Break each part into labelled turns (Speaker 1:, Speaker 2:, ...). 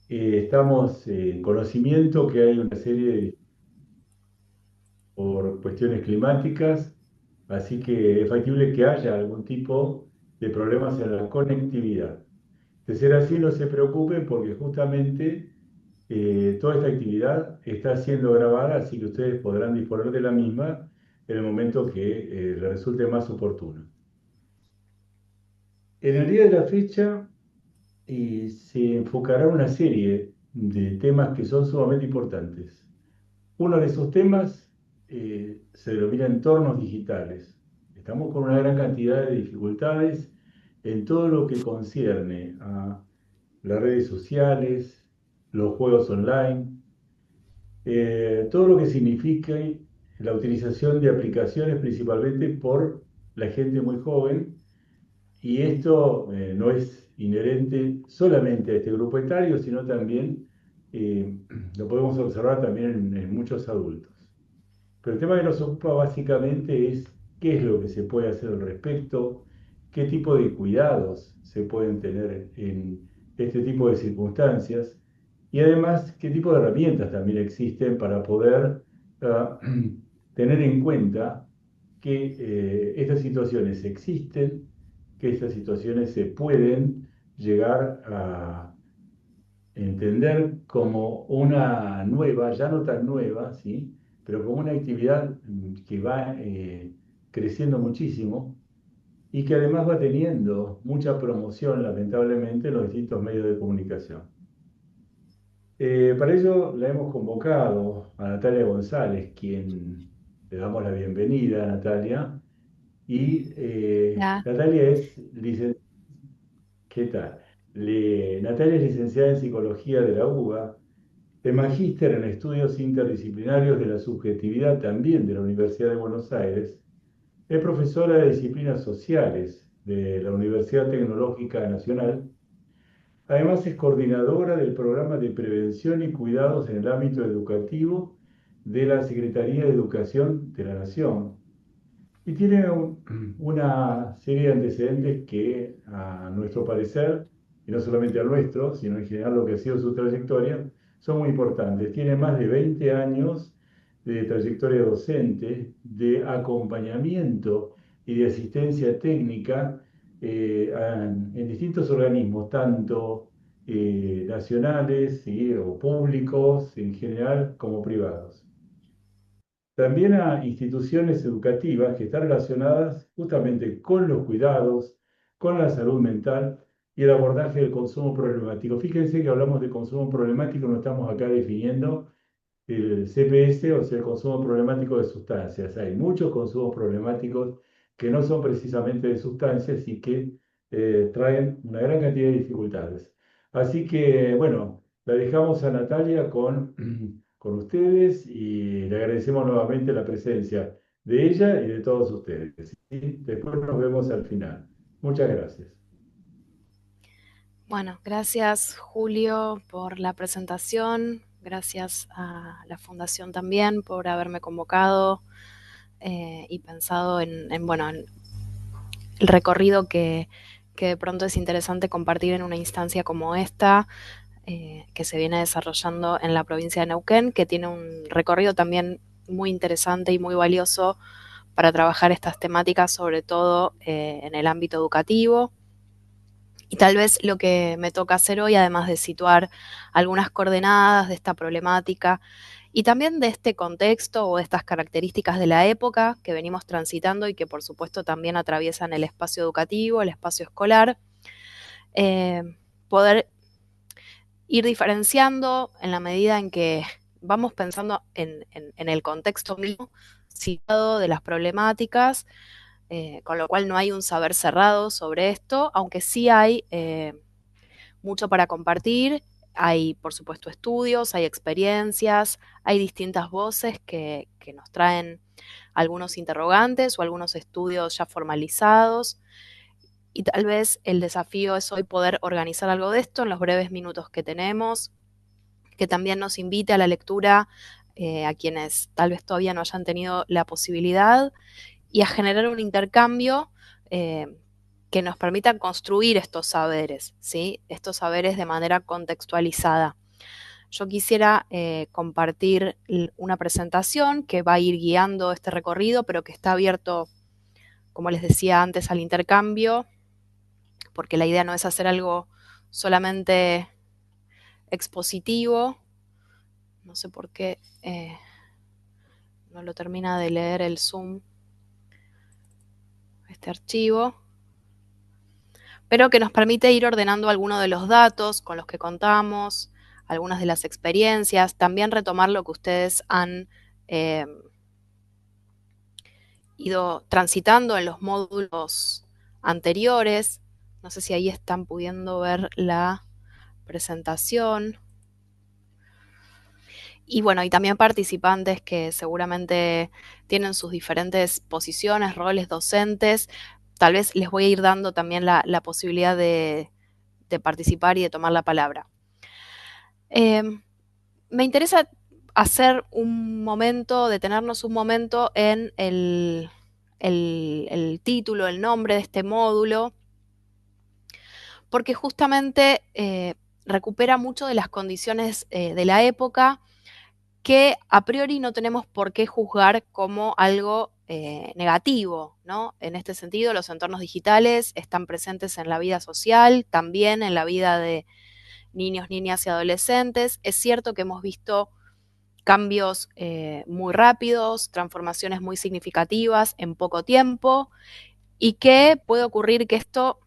Speaker 1: estamos en conocimiento que hay una serie por cuestiones climáticas, así que es factible que haya algún tipo de problemas en la conectividad. De ser así, no se preocupen porque justamente toda esta actividad está siendo grabada, así que ustedes podrán disponer de la misma en el momento que les resulte más oportuno. En el día de la fecha se enfocará una serie de temas que son sumamente importantes. Uno de esos temas se denomina entornos digitales. Estamos con una gran cantidad de dificultades en todo lo que concierne a las redes sociales, los juegos online, todo lo que signifique la utilización de aplicaciones principalmente por la gente muy joven. Y esto no es inherente solamente a este grupo etario, sino también eh, lo podemos observar también en muchos adultos. Pero el tema que nos ocupa básicamente es qué es lo que se puede hacer al respecto, qué tipo de cuidados se pueden tener en este tipo de circunstancias y además qué tipo de herramientas también existen para poder ah, tener en cuenta que estas situaciones existen, que estas situaciones se pueden llegar a entender como una nueva, ya no tan nueva, ¿sí? Pero como una actividad que va creciendo muchísimo y que además va teniendo mucha promoción, lamentablemente, en los distintos medios de comunicación. Para ello la hemos convocado a Natalia González, quien le damos la bienvenida a Natalia. Y
Speaker 2: Ya.
Speaker 1: Natalia es licenciada. ¿Qué tal? Natalia es licenciada en Psicología de la UBA, de magíster en Estudios Interdisciplinarios de la Subjetividad también de la Universidad de Buenos Aires. Es profesora de Disciplinas Sociales de la Universidad Tecnológica Nacional. Además, es coordinadora del programa de prevención y cuidados en el ámbito educativo de la Secretaría de Educación de la Nación. Y tiene una serie de antecedentes que, a nuestro parecer, y no solamente al nuestro, sino en general lo que ha sido su trayectoria, son muy importantes. Tiene más de 20 años de trayectoria docente, de acompañamiento y de asistencia técnica en distintos organismos, tanto nacionales, ¿sí? O públicos en general, como privados. También a instituciones educativas que están relacionadas justamente con los cuidados, con la salud mental y el abordaje del consumo problemático. Fíjense que hablamos de consumo problemático, no estamos acá definiendo el CPS, o sea, el consumo problemático de sustancias. Hay muchos consumos problemáticos que no son precisamente de sustancias y que traen una gran cantidad de dificultades. Así que, bueno, la dejamos a Natalia con ustedes y le agradecemos nuevamente la presencia de ella y de todos ustedes. ¿Sí? Después nos vemos al final. Muchas gracias.
Speaker 2: Bueno, gracias Julio por la presentación, gracias a la Fundación también por haberme convocado y pensado bueno, en el recorrido que de pronto es interesante compartir en una instancia como esta, que se viene desarrollando en la provincia de Neuquén, que tiene un recorrido también muy interesante y muy valioso para trabajar estas temáticas, sobre todo en el ámbito educativo. Y tal vez lo que me toca hacer hoy, además de situar algunas coordenadas de esta problemática y también de este contexto o estas características de la época que venimos transitando y que por supuesto también atraviesan el espacio educativo, el espacio escolar, eh, poder ir diferenciando en la medida en que vamos pensando en el contexto mismo citado de las problemáticas, con lo cual no hay un saber cerrado sobre esto, aunque sí hay mucho para compartir. Hay, por supuesto, estudios, hay experiencias, hay distintas voces que nos traen algunos interrogantes o algunos estudios ya formalizados. Y tal vez el desafío es hoy poder organizar algo de esto en los breves minutos que tenemos, que también nos invite a la lectura a quienes tal vez todavía no hayan tenido la posibilidad y a generar un intercambio eh, que nos permitan construir estos saberes, ¿sí? Estos saberes de manera contextualizada. Yo quisiera compartir una presentación que va a ir guiando este recorrido, pero que está abierto, como les decía antes, al intercambio, porque la idea no es hacer algo solamente expositivo. No sé por qué no lo termina de leer el Zoom, este archivo, pero que nos permite ir ordenando algunos de los datos con los que contamos, algunas de las experiencias, también retomar lo que ustedes han ido transitando en los módulos anteriores. No sé si ahí están pudiendo ver la presentación. Y bueno, y también participantes que seguramente tienen sus diferentes posiciones, roles docentes. Tal vez les voy a ir dando también la posibilidad de participar y de tomar la palabra. Me interesa hacer un momento, detenernos un momento en el título, el nombre de este módulo, porque justamente recupera mucho de las condiciones de la época que a priori no tenemos por qué juzgar como algo negativo, ¿no? En este sentido, los entornos digitales están presentes en la vida social, también en la vida de niños, niñas y adolescentes. Es cierto que hemos visto cambios muy rápidos, transformaciones muy significativas en poco tiempo, y que puede ocurrir que esto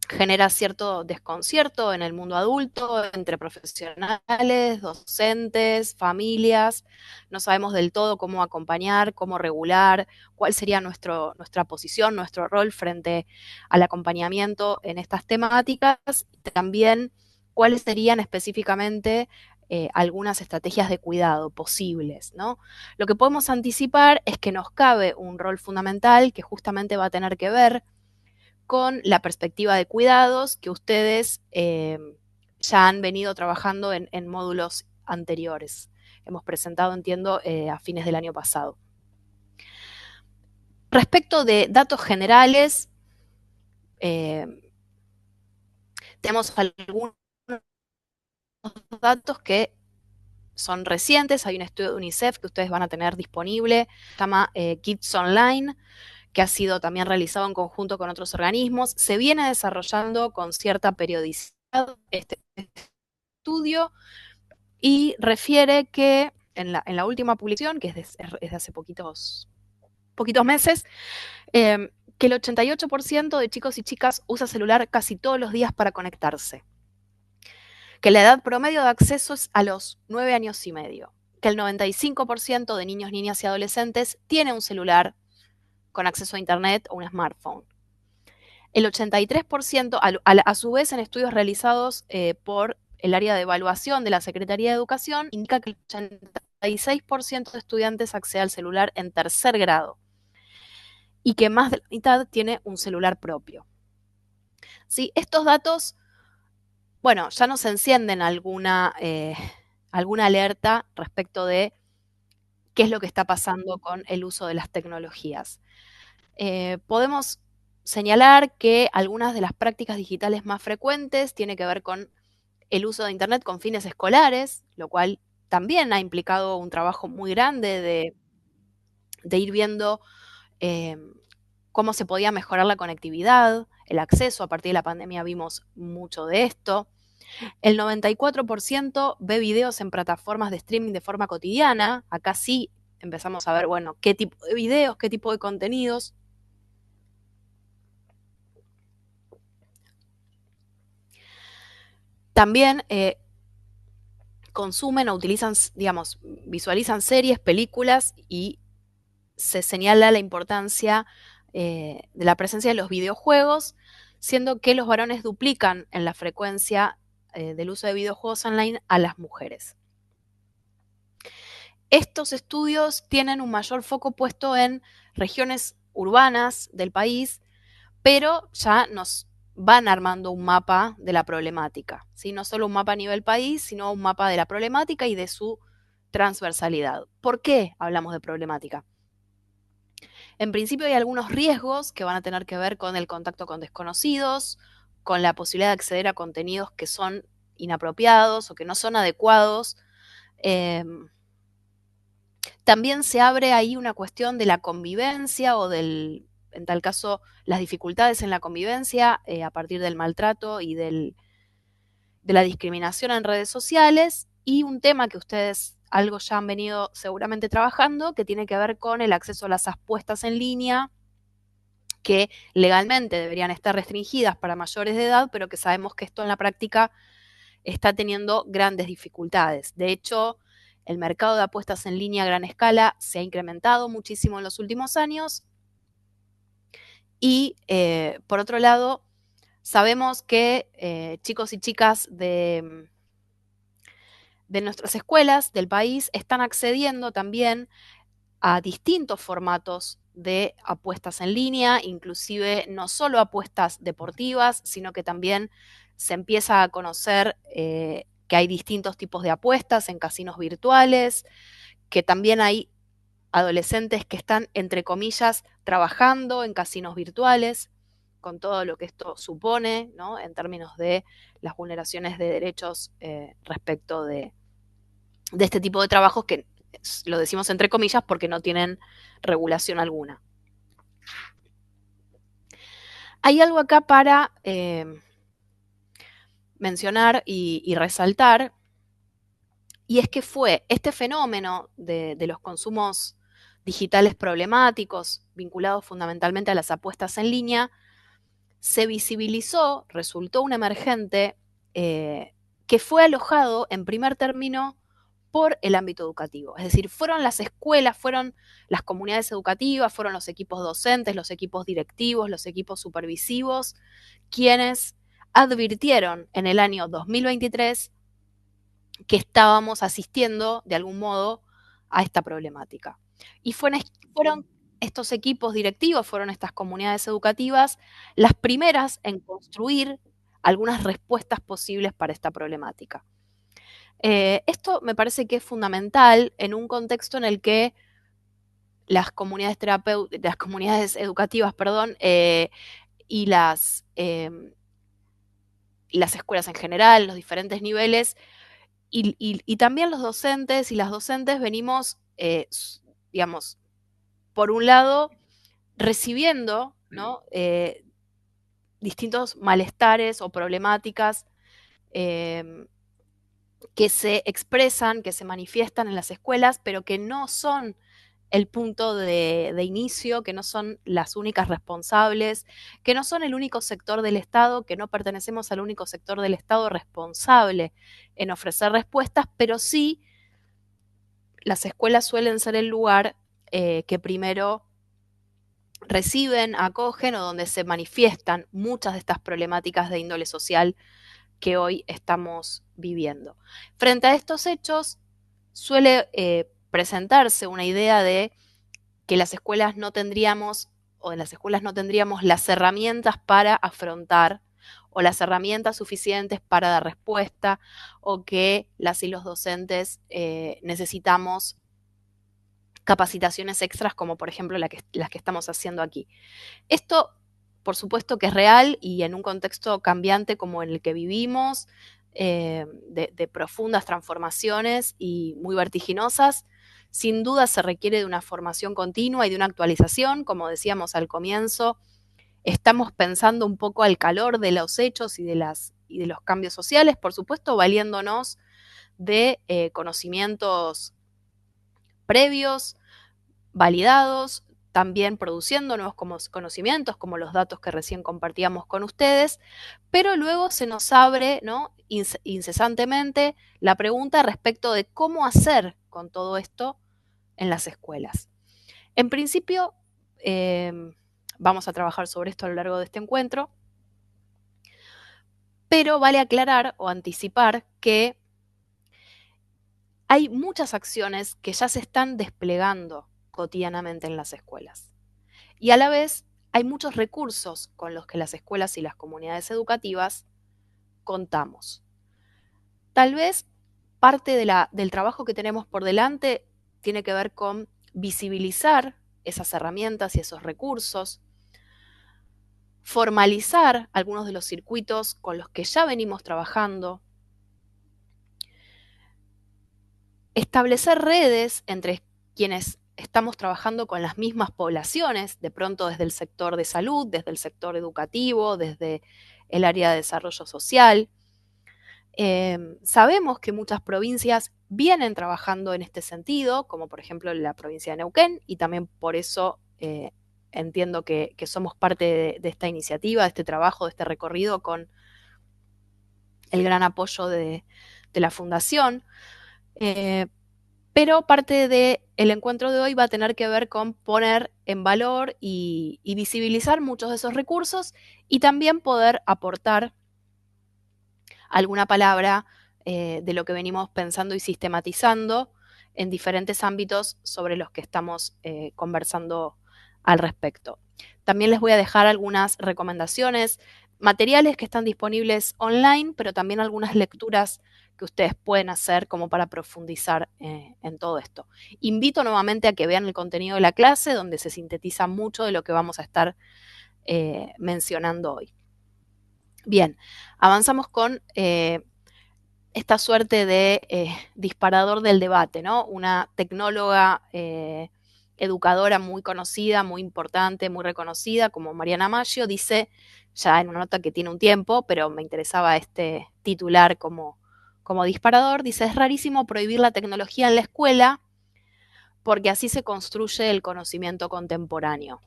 Speaker 2: genera cierto desconcierto en el mundo adulto, entre profesionales, docentes, familias. No sabemos del todo cómo acompañar, cómo regular, cuál sería nuestra posición, nuestro rol frente al acompañamiento en estas temáticas. También cuáles serían específicamente algunas estrategias de cuidado posibles, ¿no? Lo que podemos anticipar es que nos cabe un rol fundamental que justamente va a tener que ver con la perspectiva de cuidados que ustedes ya han venido trabajando en módulos anteriores. Hemos presentado, entiendo, a fines del año pasado. Respecto de datos generales, tenemos algunos datos que son recientes. Hay un estudio de UNICEF que ustedes van a tener disponible, se llama Kids Online, que ha sido también realizado en conjunto con otros organismos. Se viene desarrollando con cierta periodicidad este estudio y refiere que en la última publicación, que es de hace poquitos meses, que el 88% de chicos y chicas usa celular casi todos los días para conectarse, que la edad promedio de acceso es a los 9 años y medio, que el 95% de niños, niñas y adolescentes tiene un celular con acceso a internet o un smartphone. El 83%, a su vez, en estudios realizados por el área de evaluación de la Secretaría de Educación, indica que el 86% de estudiantes accede al celular en tercer grado y que más de la mitad tiene un celular propio. ¿Sí? Estos datos, bueno, ya nos encienden alguna alerta respecto de qué es lo que está pasando con el uso de las tecnologías. Podemos señalar que algunas de las prácticas digitales más frecuentes tienen que ver con el uso de Internet con fines escolares, lo cual también ha implicado un trabajo muy grande de ir viendo eh, cómo se podía mejorar la conectividad, el acceso. A partir de la pandemia vimos mucho de esto. El 94% ve videos en plataformas de streaming de forma cotidiana. Acá sí empezamos a ver, bueno, qué tipo de videos, qué tipo de contenidos. También consumen o utilizan, digamos, visualizan series, películas, y se señala la importancia de la presencia de los videojuegos, siendo que los varones duplican en la frecuencia del uso de videojuegos online a las mujeres. Estos estudios tienen un mayor foco puesto en regiones urbanas del país, pero ya nos van armando un mapa de la problemática, ¿sí? No solo un mapa a nivel país, sino un mapa de la problemática y de su transversalidad. ¿Por qué hablamos de problemática? En principio hay algunos riesgos que van a tener que ver con el contacto con desconocidos, con la posibilidad de acceder a contenidos que son inapropiados o que no son adecuados. También se abre ahí una cuestión de la convivencia o en tal caso, las dificultades en la convivencia a partir del maltrato y de la discriminación en redes sociales, y un tema que ustedes algo ya han venido seguramente trabajando, que tiene que ver con el acceso a las apuestas en línea, que legalmente deberían estar restringidas para mayores de edad, pero que sabemos que esto en la práctica está teniendo grandes dificultades. De hecho, el mercado de apuestas en línea a gran escala se ha incrementado muchísimo en los últimos años y, por otro lado, sabemos que chicos y chicas de nuestras escuelas del país están accediendo también a distintos formatos de apuestas en línea, inclusive no solo apuestas deportivas, sino que también se empieza a conocer que hay distintos tipos de apuestas en casinos virtuales, que también hay adolescentes que están, entre comillas, trabajando en casinos virtuales, con todo lo que esto supone, ¿no? En términos de las vulneraciones de derechos respecto de este tipo de trabajos que lo decimos entre comillas porque no tienen regulación alguna. Hay algo acá para mencionar y resaltar, y es que fue este fenómeno de los consumos digitales problemáticos, vinculados fundamentalmente a las apuestas en línea, se visibilizó, resultó un emergente que fue alojado en primer término por el ámbito educativo. Es decir, fueron las escuelas, fueron las comunidades educativas, fueron los equipos docentes, los equipos directivos, los equipos supervisivos, quienes advirtieron en el año 2023 que estábamos asistiendo de algún modo a esta problemática. Y fueron estos equipos directivos, fueron estas comunidades educativas las primeras en construir algunas respuestas posibles para esta problemática. Esto me parece que es fundamental en un contexto en el que las comunidades educativas, perdón, y las escuelas en general, los diferentes niveles, y también los docentes y las docentes venimos, digamos, por un lado, recibiendo, ¿no? Distintos malestares o problemáticas que se expresan, que se manifiestan en las escuelas, pero que no son el punto de inicio, que no son las únicas responsables, que no son el único sector del Estado, que no pertenecemos al único sector del Estado responsable en ofrecer respuestas, pero sí las escuelas suelen ser el lugar que primero reciben, acogen o donde se manifiestan muchas de estas problemáticas de índole social que hoy estamos viviendo. Frente a estos hechos, suele presentarse una idea de que las escuelas no tendríamos, o en las escuelas no tendríamos las herramientas para afrontar o las herramientas suficientes para dar respuesta, o que las y los docentes necesitamos capacitaciones extras como por ejemplo las que estamos haciendo aquí. Esto, por supuesto que es real, y en un contexto cambiante como en el que vivimos, de profundas transformaciones y muy vertiginosas, sin duda se requiere de una formación continua y de una actualización. Como decíamos al comienzo, estamos pensando un poco al calor de los hechos y de los cambios sociales, por supuesto valiéndonos de conocimientos previos, validados, también produciendo nuevos conocimientos, como los datos que recién compartíamos con ustedes, pero luego se nos abre, ¿no? Incesantemente la pregunta respecto de cómo hacer con todo esto en las escuelas. En principio, vamos a trabajar sobre esto a lo largo de este encuentro, pero vale aclarar o anticipar que hay muchas acciones que ya se están desplegando cotidianamente en las escuelas. Y a la vez hay muchos recursos con los que las escuelas y las comunidades educativas contamos. Tal vez parte del trabajo que tenemos por delante tiene que ver con visibilizar esas herramientas y esos recursos, formalizar algunos de los circuitos con los que ya venimos trabajando, establecer redes entre quienes estamos trabajando con las mismas poblaciones, de pronto desde el sector de salud, desde el sector educativo, desde el área de desarrollo social. Sabemos que muchas provincias vienen trabajando en este sentido, como por ejemplo la provincia de Neuquén, y también por eso entiendo que somos parte de esta iniciativa, de este trabajo, de este recorrido, con el gran apoyo de la Fundación. Pero parte del encuentro de hoy va a tener que ver con poner en valor y visibilizar muchos de esos recursos y también poder aportar alguna palabra de lo que venimos pensando y sistematizando en diferentes ámbitos sobre los que estamos conversando al respecto. También les voy a dejar algunas recomendaciones, materiales que están disponibles online, pero también algunas lecturas que ustedes pueden hacer como para profundizar en todo esto. Invito nuevamente a que vean el contenido de la clase, donde se sintetiza mucho de lo que vamos a estar mencionando hoy. Bien, avanzamos con esta suerte de disparador del debate, ¿no? Una tecnóloga educadora muy conocida, muy importante, muy reconocida, como Mariana Maggio, dice, ya en una nota que tiene un tiempo, pero me interesaba este titular como disparador, dice, es rarísimo prohibir la tecnología en la escuela porque así se construye el conocimiento contemporáneo.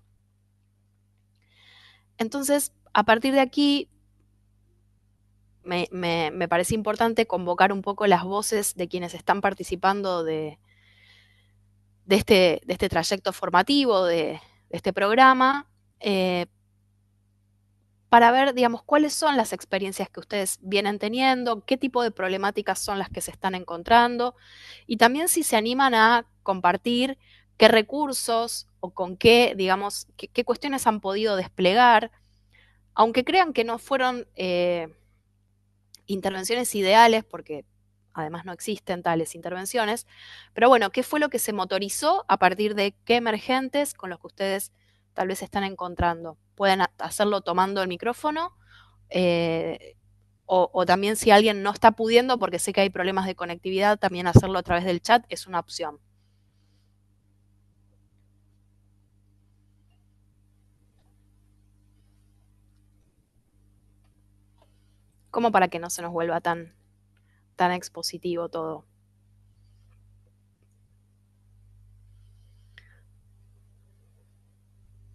Speaker 2: Entonces, a partir de aquí, me parece importante convocar un poco las voces de quienes están participando de este trayecto formativo, de este programa, para ver, digamos, cuáles son las experiencias que ustedes vienen teniendo, qué tipo de problemáticas son las que se están encontrando, y también si se animan a compartir qué recursos o con qué, digamos, qué cuestiones han podido desplegar, aunque crean que no fueron intervenciones ideales, porque además no existen tales intervenciones, pero bueno, ¿qué fue lo que se motorizó a partir de qué emergentes con los que ustedes tal vez se están encontrando? Pueden hacerlo tomando el micrófono eh, o también si alguien no está pudiendo, porque sé que hay problemas de conectividad, también hacerlo a través del chat es una opción. Como para que no se nos vuelva tan expositivo todo.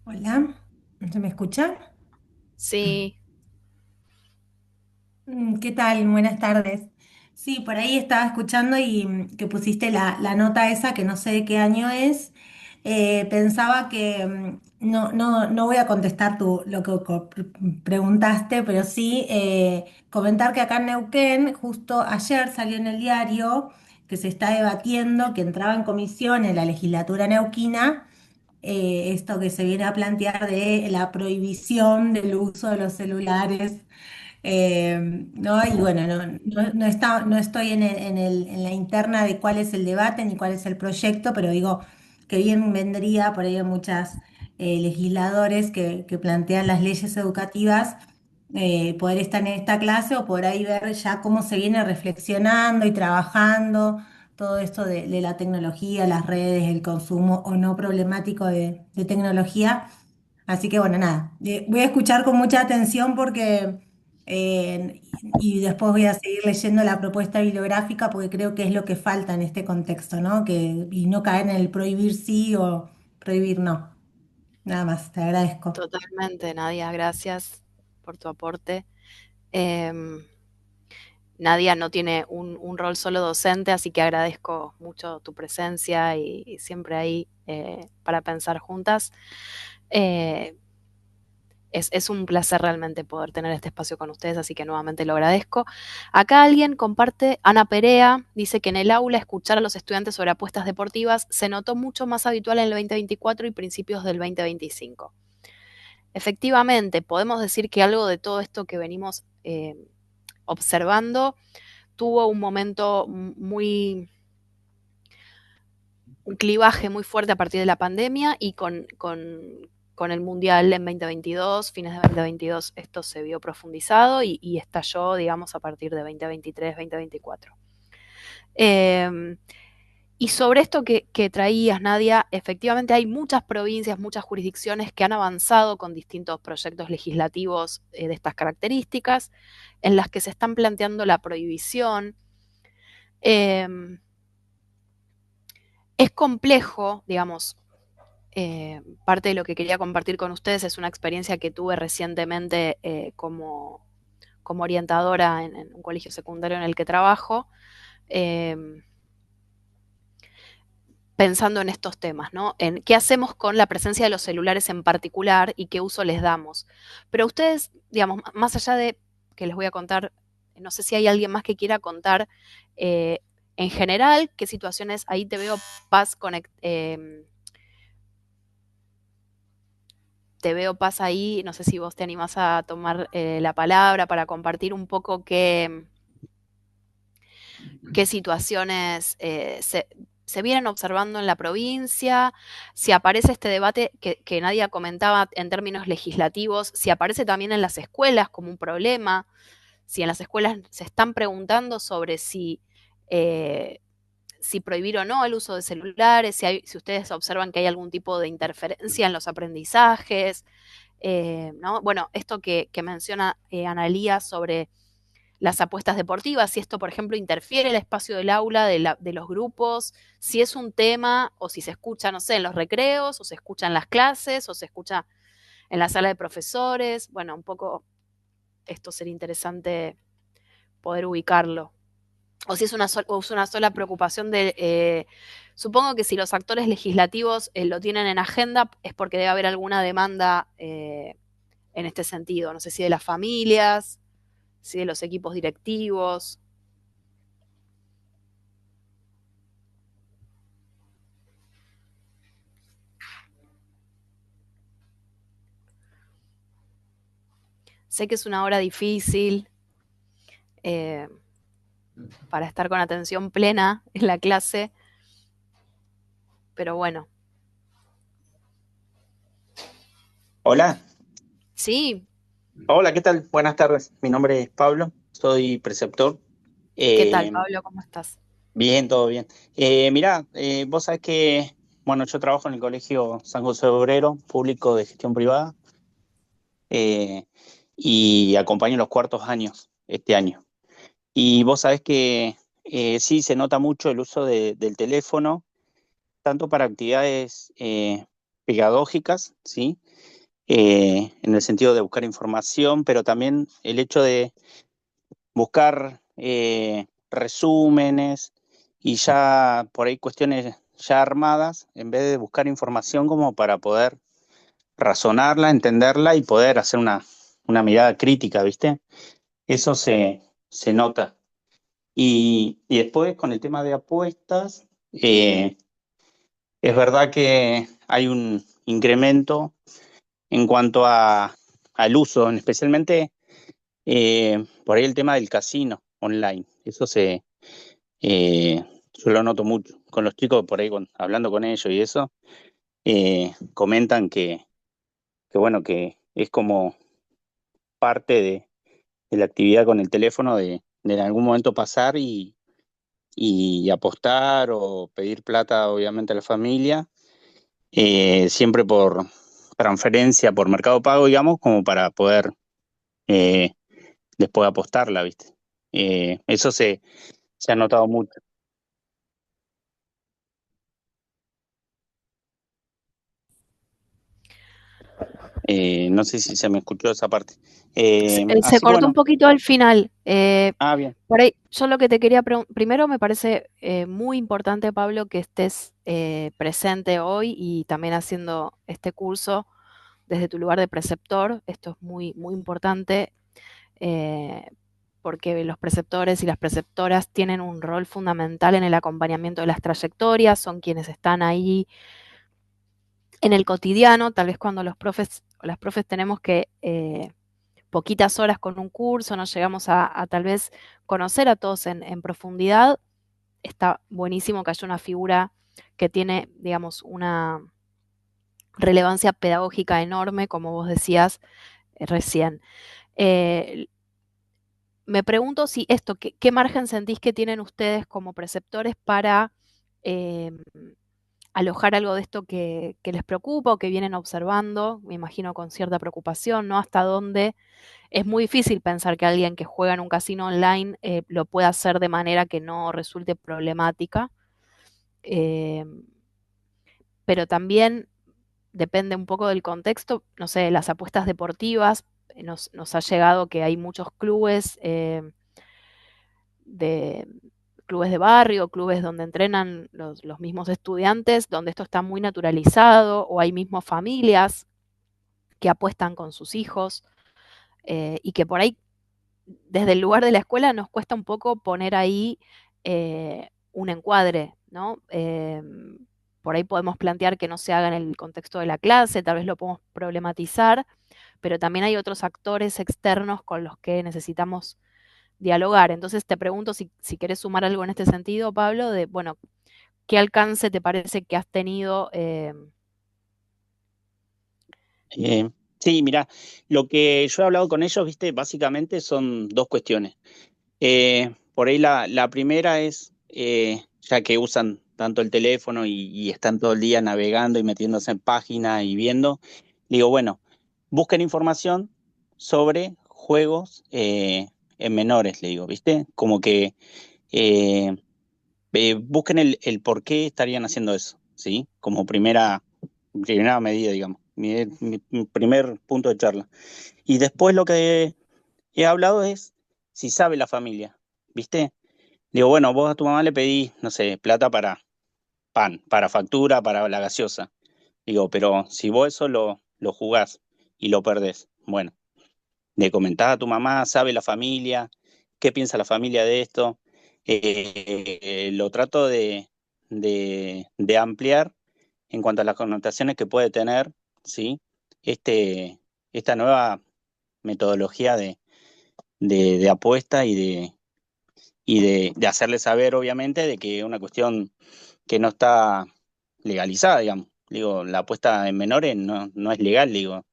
Speaker 3: Hola, ¿se me escucha?
Speaker 2: Sí,
Speaker 3: ¿Qué tal? Buenas tardes. Sí, por ahí estaba escuchando y que pusiste la nota esa que no sé de qué año es. Pensaba que no voy a contestar lo que preguntaste, pero sí comentar que acá en Neuquén, justo ayer salió en el diario que se está debatiendo, que entraba en comisión en la legislatura neuquina esto que se viene a plantear de la prohibición del uso de los celulares. ¿No? Y bueno, no estoy en la interna de cuál es el debate ni cuál es el proyecto, pero digo que bien vendría, por ahí hay muchas legisladores que plantean las leyes educativas, poder estar en esta clase o por ahí ver ya cómo se viene reflexionando y trabajando todo esto de la tecnología, las redes, el consumo o no problemático de tecnología. Así que bueno, nada, voy a escuchar con mucha atención porque y después voy a seguir leyendo la propuesta bibliográfica porque creo que es lo que falta en este contexto, ¿no? Y no caer en el prohibir sí o prohibir no. Nada más, te agradezco.
Speaker 2: totalmente, Nadia, gracias por tu aporte. Eh, Nadia no tiene un rol solo docente, así que agradezco mucho tu presencia y siempre ahí para pensar juntas. Eh, es un placer realmente poder tener este espacio con ustedes, así que nuevamente lo agradezco. Acá alguien comparte, Ana Perea, dice que en el aula escuchar a los estudiantes sobre apuestas deportivas se notó mucho más habitual en el 2024 y principios del 2025. Efectivamente, podemos decir que algo de todo esto que venimos observando tuvo un momento un clivaje muy fuerte a partir de la pandemia y con el Mundial en 2022, fines de 2022, esto se vio profundizado y estalló, digamos, a partir de 2023, 2024. Y sobre esto que traías, Nadia, efectivamente hay muchas provincias, muchas jurisdicciones que han avanzado con distintos proyectos legislativos de estas características, en las que se están planteando la prohibición. Es complejo, digamos, parte de lo que quería compartir con ustedes es una experiencia que tuve recientemente como orientadora en un colegio secundario en el que trabajo, pensando en estos temas, ¿no? En qué hacemos con la presencia de los celulares en particular y qué uso les damos. Pero ustedes, digamos, más allá de que les voy a contar, no sé si hay alguien más que quiera contar en general qué situaciones, ahí te veo, Paz, te veo, Paz, ahí, no sé si vos te animás a tomar la palabra para compartir un poco qué situaciones se vienen observando en la provincia, si aparece este debate que Nadia comentaba en términos legislativos, si aparece también en las escuelas como un problema, si en las escuelas se están preguntando sobre si prohibir o no el uso de celulares, si ustedes observan que hay algún tipo de interferencia en los aprendizajes, ¿no? Bueno, esto que menciona Analía sobre las apuestas deportivas, si esto, por ejemplo, interfiere el espacio del aula de los grupos, si es un tema o si se escucha, no sé, en los recreos, o se escucha en las clases, o se escucha en la sala de profesores. Bueno, un poco esto sería interesante poder ubicarlo. O si es una sola preocupación de... supongo que si los actores legislativos lo tienen en agenda es porque debe haber alguna demanda en este sentido. No sé si de las familias, si de los equipos directivos. Sé que es una hora difícil para estar con atención plena en la clase, pero bueno.
Speaker 4: Hola,
Speaker 2: Sí,
Speaker 4: hola, ¿qué tal? Buenas tardes. Mi nombre es Pablo, soy preceptor.
Speaker 2: ¿qué tal,
Speaker 4: Eh,
Speaker 2: Pablo? ¿Cómo estás?
Speaker 4: Bien, todo bien. Mirá, vos sabés que, bueno, yo trabajo en el Colegio San José Obrero, público de gestión privada, eh, y acompaño los cuartos años este año. Y vos sabés que sí, se nota mucho el uso del teléfono, tanto para actividades pedagógicas, ¿sí? En el sentido de buscar información, pero también el hecho de buscar resúmenes y ya por ahí cuestiones ya armadas, en vez de buscar información como para poder razonarla, entenderla y poder hacer una mirada crítica, ¿viste? Eso se nota. Y después con el tema de apuestas, es verdad que hay un incremento en cuanto al uso, especialmente por ahí el tema del casino online. Eso yo lo noto mucho. Con los chicos por ahí, hablando con ellos y eso, comentan que bueno, que es como parte de la actividad con el teléfono de en algún momento pasar y apostar o pedir plata, obviamente, a la familia, siempre por transferencia, por Mercado Pago, digamos, como para poder eh, después apostarla, ¿viste? Eso se ha notado mucho. No sé si se me escuchó esa parte.
Speaker 2: Se
Speaker 4: Así que
Speaker 2: cortó un
Speaker 4: bueno,
Speaker 2: poquito al final.
Speaker 4: bien.
Speaker 2: Por ahí, yo lo que te quería preguntar, primero me parece muy importante, Pablo, que estés presente hoy y también haciendo este curso desde tu lugar de preceptor. Esto es muy, muy importante eh, porque los preceptores y las preceptoras tienen un rol fundamental en el acompañamiento de las trayectorias, son quienes están ahí en el cotidiano, tal vez cuando los profes o las profes tenemos que poquitas horas con un curso, no llegamos a tal vez conocer a todos en profundidad, está buenísimo que haya una figura que tiene, digamos, una relevancia pedagógica enorme, como vos decías recién. Me pregunto si esto, ¿qué margen sentís que tienen ustedes como preceptores para alojar algo de esto que les preocupa o que vienen observando? Me imagino con cierta preocupación, ¿no? Hasta dónde es muy difícil pensar que alguien que juega en un casino online lo pueda hacer de manera que no resulte problemática. Eh, pero también depende un poco del contexto, no sé, las apuestas deportivas, nos ha llegado que hay muchos clubes de clubes de barrio, clubes donde entrenan los mismos estudiantes, donde esto está muy naturalizado, o hay mismo familias que apuestan con sus hijos, y que por ahí, desde el lugar de la escuela, nos cuesta un poco poner ahí un encuadre, ¿no? Por ahí podemos plantear que no se haga en el contexto de la clase, tal vez lo podemos problematizar, pero también hay otros actores externos con los que necesitamos dialogar. Entonces te pregunto si querés sumar algo en este sentido, Pablo, de, bueno, ¿qué alcance te parece que has tenido?
Speaker 4: Sí, mira, lo que yo he hablado con ellos, viste, básicamente son dos cuestiones. Por ahí la primera es, ya que usan tanto el teléfono y están todo el día navegando y metiéndose en páginas y viendo, digo, bueno, busquen información sobre juegos en menores, le digo, ¿viste? Como que eh, busquen el por qué estarían haciendo eso, ¿sí? Como primera medida, digamos, mi primer punto de charla. Y después lo que he hablado es si sabe la familia, ¿viste? Digo, bueno, vos a tu mamá le pedís, no sé, plata para pan, para factura, para la gaseosa. Digo, pero si vos eso lo jugás y lo perdés, bueno, le comentás a tu mamá, sabe la familia, qué piensa la familia de esto. Lo trato de ampliar en cuanto a las connotaciones que puede tener, ¿sí? Este, esta nueva metodología de apuesta y de hacerle saber, obviamente, de que es una cuestión que no está legalizada, digamos. Digo, la apuesta en menores no es legal, digo.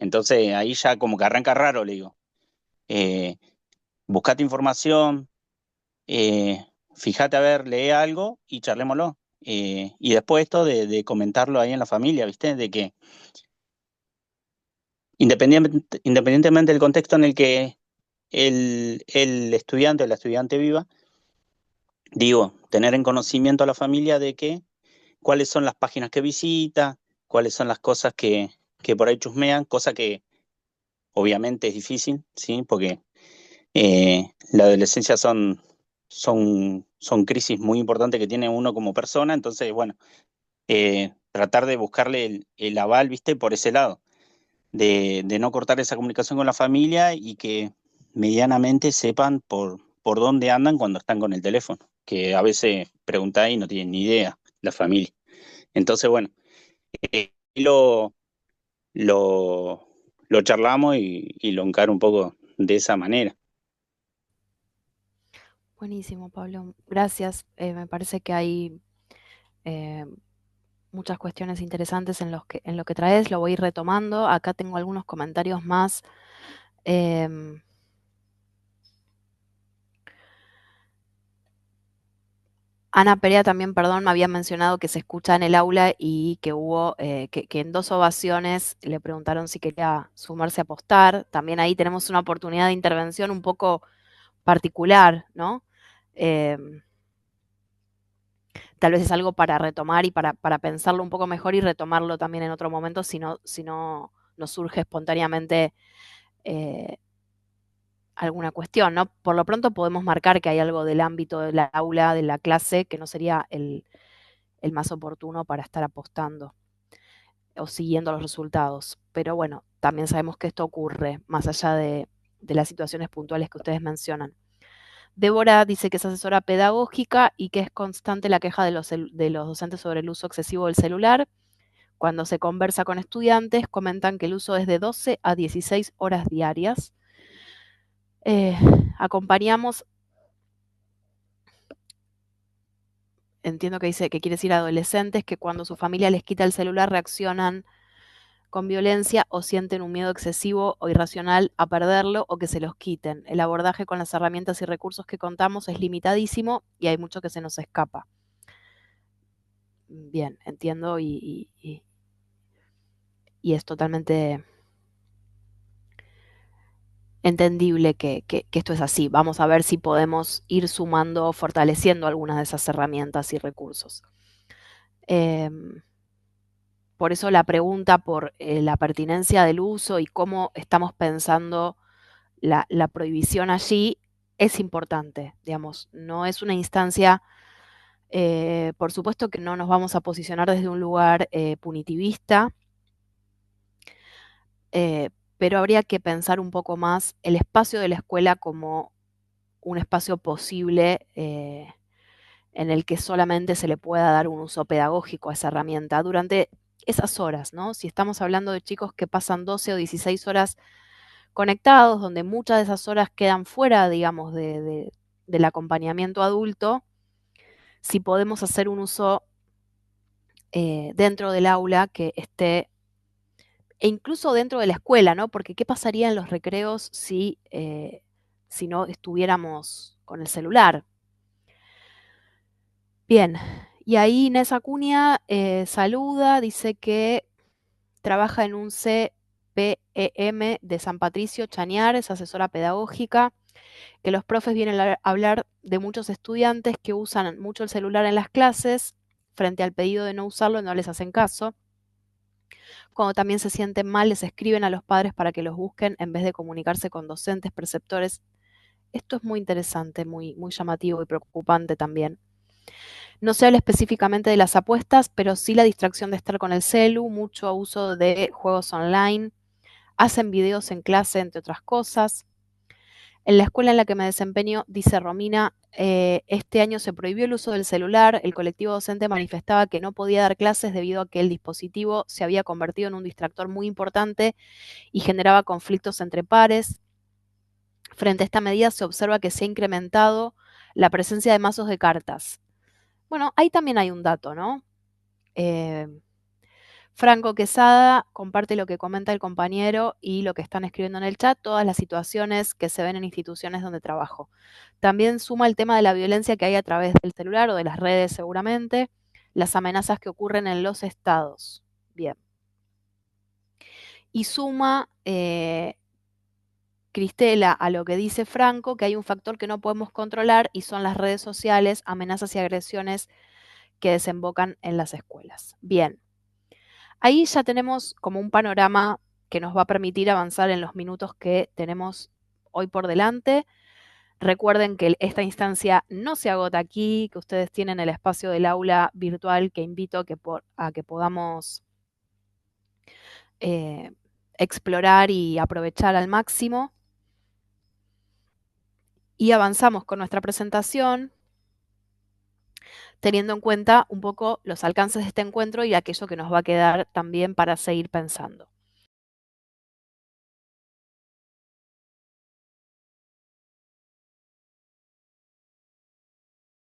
Speaker 4: Entonces ahí ya como que arranca raro, le digo. Eh, Buscate información, fíjate a ver, lee algo y charlémoslo. Y después esto de comentarlo ahí en la familia, ¿viste? De que independientemente del contexto en el que el estudiante o la estudiante viva, digo, tener en conocimiento a la familia de que cuáles son las páginas que visita, cuáles son las cosas que por ahí chusmean, cosa que obviamente es difícil, ¿sí? Porque la adolescencia son crisis muy importantes que tiene uno como persona, entonces, bueno, tratar de buscarle el aval, ¿viste? Por ese lado, de no cortar esa comunicación con la familia y que medianamente sepan por dónde andan cuando están con el teléfono, que a veces preguntáis y no tienen ni idea la familia. Entonces, bueno, lo, lo, lo charlamos y lo encaro un poco de esa manera.
Speaker 2: Buenísimo, Pablo. Gracias. Me parece que hay eh, muchas cuestiones interesantes en lo que traes. Lo voy a ir retomando. Acá tengo algunos comentarios más. Em, Ana Perea también, perdón, me había mencionado que se escucha en el aula y que hubo, que en 2 ovaciones le preguntaron si quería sumarse a apostar. También ahí tenemos una oportunidad de intervención un poco particular, ¿no? Em, Tal vez es algo para retomar y para pensarlo un poco mejor y retomarlo también en otro momento si no nos surge espontáneamente eh, alguna cuestión, ¿no? Por lo pronto podemos marcar que hay algo del ámbito del aula, de la clase, que no sería el más oportuno para estar apostando o siguiendo los resultados. Pero bueno, también sabemos que esto ocurre más allá de las situaciones puntuales que ustedes mencionan. Débora dice que es asesora pedagógica y que es constante la queja de los docentes sobre el uso excesivo del celular. Cuando se conversa con estudiantes, comentan que el uso es de 12 a 16 horas diarias. Acompañamos entiendo que dice que quiere decir adolescentes, que cuando su familia les quita el celular reaccionan con violencia o sienten un miedo excesivo o irracional a perderlo o que se los quiten. El abordaje con las herramientas y recursos que contamos es limitadísimo y hay mucho que se nos escapa. Bien, entiendo y es totalmente entendible que esto es así. Vamos a ver si podemos ir sumando, fortaleciendo algunas de esas herramientas y recursos. Por eso la pregunta por la pertinencia del uso y cómo estamos pensando la prohibición allí es importante, digamos, no es una instancia, por supuesto que no nos vamos a posicionar desde un lugar punitivista, pero habría que pensar un poco más el espacio de la escuela como un espacio posible en el que solamente se le pueda dar un uso pedagógico a esa herramienta durante esas horas, ¿no? Si estamos hablando de chicos que pasan 12 o 16 horas conectados, donde muchas de esas horas quedan fuera, digamos, del acompañamiento adulto, si podemos hacer un uso dentro del aula que esté, e incluso dentro de la escuela, ¿no? Porque ¿qué pasaría en los recreos si no estuviéramos con el celular? Bien, y ahí Inés Acuña saluda, dice que trabaja en un CPEM de San Patricio, Chañar, es asesora pedagógica, que los profes vienen a hablar de muchos estudiantes que usan mucho el celular en las clases, frente al pedido de no usarlo no les hacen caso. Cuando también se sienten mal, les escriben a los padres para que los busquen en vez de comunicarse con docentes, preceptores. Esto es muy interesante, muy, muy llamativo y preocupante también. No se habla específicamente de las apuestas, pero sí la distracción de estar con el celu, mucho uso de juegos online, hacen videos en clase, entre otras cosas. En la escuela en la que me desempeño, dice Romina, este año se prohibió el uso del celular. El colectivo docente manifestaba que no podía dar clases debido a que el dispositivo se había convertido en un distractor muy importante y generaba conflictos entre pares. Frente a esta medida se observa que se ha incrementado la presencia de mazos de cartas. Bueno, ahí también hay un dato, ¿no? Franco Quesada comparte lo que comenta el compañero y lo que están escribiendo en el chat, todas las situaciones que se ven en instituciones donde trabajo. También suma el tema de la violencia que hay a través del celular o de las redes seguramente, las amenazas que ocurren en los estados. Bien. Y suma Cristela a lo que dice Franco, que hay un factor que no podemos controlar y son las redes sociales, amenazas y agresiones que desembocan en las escuelas. Bien. Ahí ya tenemos como un panorama que nos va a permitir avanzar en los minutos que tenemos hoy por delante. Recuerden que esta instancia no se agota aquí, que ustedes tienen el espacio del aula virtual que invito a que podamos explorar y aprovechar al máximo. Y avanzamos con nuestra presentación, teniendo en cuenta un poco los alcances de este encuentro y aquello que nos va a quedar también para seguir pensando.